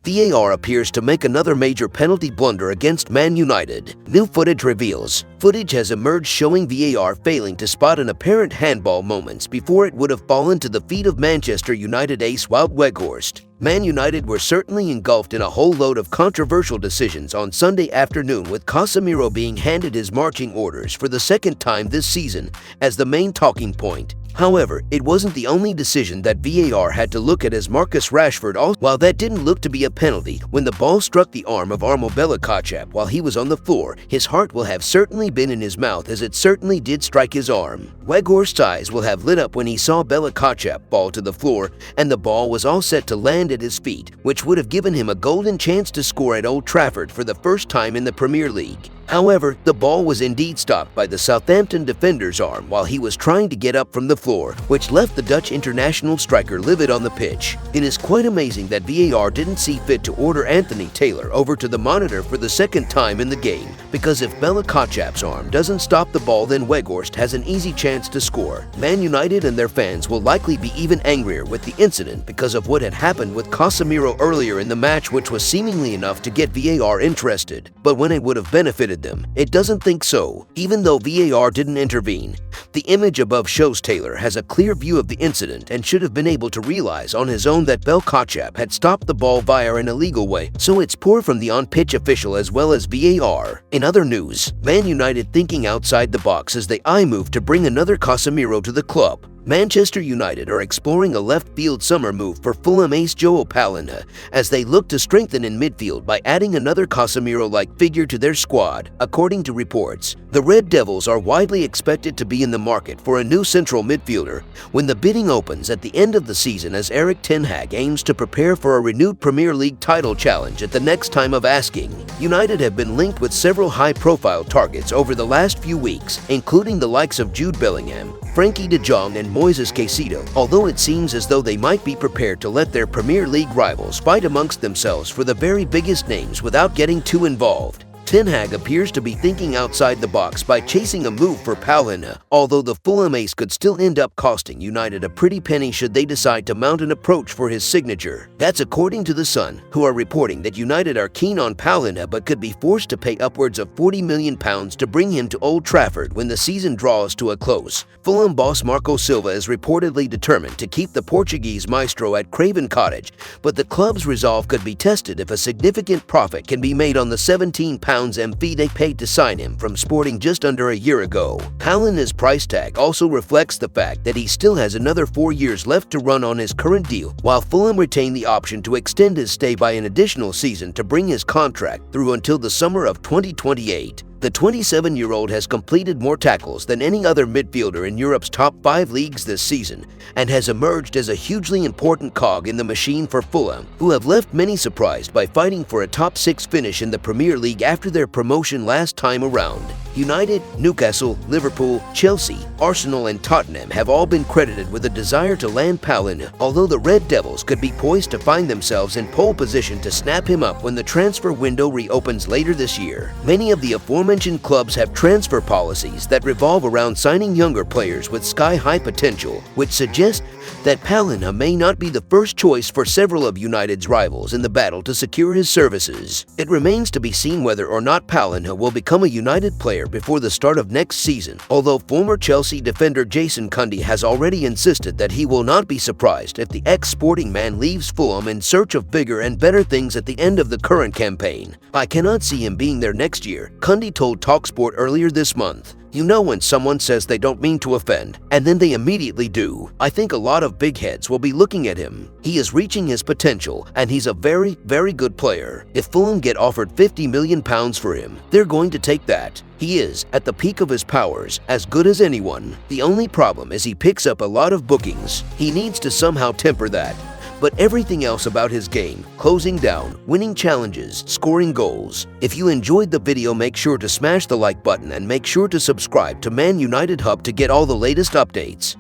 VAR appears to make another major penalty blunder against Man United. New footage reveals. Footage has emerged showing VAR failing to spot an apparent handball moments before it would have fallen to the feet of Manchester United ace Wout Weghorst. Man United were certainly engulfed in a whole load of controversial decisions on Sunday afternoon, with Casemiro being handed his marching orders for the second time this season as the main talking point. However, it wasn't the only decision that VAR had to look at, as Marcus Rashford, while that didn't look to be a penalty when the ball struck the arm of Bella while he was on the floor, his heart will have certainly been in his mouth, as it certainly did strike his arm. Weghorst's eyes will have lit up when he saw Bella fall to the floor, and the ball was all set to land at his feet, which would have given him a golden chance to score at Old Trafford for the first time in the Premier League. However, the ball was indeed stopped by the Southampton defender's arm while he was trying to get up from the floor, which left the Dutch international striker livid on the pitch. It is quite amazing that VAR didn't see fit to order Anthony Taylor over to the monitor for the second time in the game, because if Bella arm doesn't stop the ball, then Weghorst has an easy chance to score. Man United and their fans will likely be even angrier with the incident because of what had happened with Casemiro earlier in the match, which was seemingly enough to get VAR interested. But when it would have benefited them, it doesn't think so. Even though VAR didn't intervene, the image above shows Taylor has a clear view of the incident and should have been able to realize on his own that Belkacap had stopped the ball via an illegal way, so it's poor from the on-pitch official as well as VAR. In other news, Man United thinking outside the box as they eye move to bring another Casemiro to the club. Manchester United are exploring a left-field summer move for Fulham ace João Palhinha as they look to strengthen in midfield by adding another Casemiro-like figure to their squad. According to reports, the Red Devils are widely expected to be in the market for a new central midfielder when the bidding opens at the end of the season, as Erik ten Hag aims to prepare for a renewed Premier League title challenge at the next time of asking. United have been linked with several high-profile targets over the last few weeks, including the likes of Jude Bellingham, Frankie de Jong and Moises Caicedo, although it seems as though they might be prepared to let their Premier League rivals fight amongst themselves for the very biggest names without getting too involved. Ten Hag appears to be thinking outside the box by chasing a move for Palhinha, although the Fulham ace could still end up costing United a pretty penny should they decide to mount an approach for his signature. That's according to The Sun, who are reporting that United are keen on Palhinha but could be forced to pay upwards of £40 million to bring him to Old Trafford when the season draws to a close. Fulham boss Marco Silva is reportedly determined to keep the Portuguese maestro at Craven Cottage, but the club's resolve could be tested if a significant profit can be made on the £17 fee they paid to sign him from Sporting just under a year ago. Palhinha's price tag also reflects the fact that he still has another 4 years left to run on his current deal, while Fulham retain the option to extend his stay by an additional season to bring his contract through until the summer of 2028. The 27-year-old has completed more tackles than any other midfielder in Europe's top 5 leagues this season and has emerged as a hugely important cog in the machine for Fulham, who have left many surprised by fighting for a top 6 finish in the Premier League after their promotion last time around. United, Newcastle, Liverpool, Chelsea, Arsenal and Tottenham have all been credited with a desire to land Palhinha, although the Red Devils could be poised to find themselves in pole position to snap him up when the transfer window reopens later this year. Many of the aforementioned clubs have transfer policies that revolve around signing younger players with sky-high potential, which suggests that Palhinha may not be the first choice for several of United's rivals in the battle to secure his services. It remains to be seen whether or not Palhinha will become a United player before the start of next season, although former Chelsea defender Jason Cundy has already insisted that he will not be surprised if the ex-Sporting man leaves Fulham in search of bigger and better things at the end of the current campaign. I cannot see him being there next year, Cundy told TalkSport earlier this month. You know when someone says they don't mean to offend, and then they immediately do. I think a lot of big heads will be looking at him. He is reaching his potential, and he's a very, very good player. If Fulham get offered £50 million for him, they're going to take that. He is, at the peak of his powers, as good as anyone. The only problem is he picks up a lot of bookings. He needs to somehow temper that. But everything else about his game, closing down, winning challenges, scoring goals. If you enjoyed the video, make sure to smash the like button and make sure to subscribe to Man United Hub to get all the latest updates.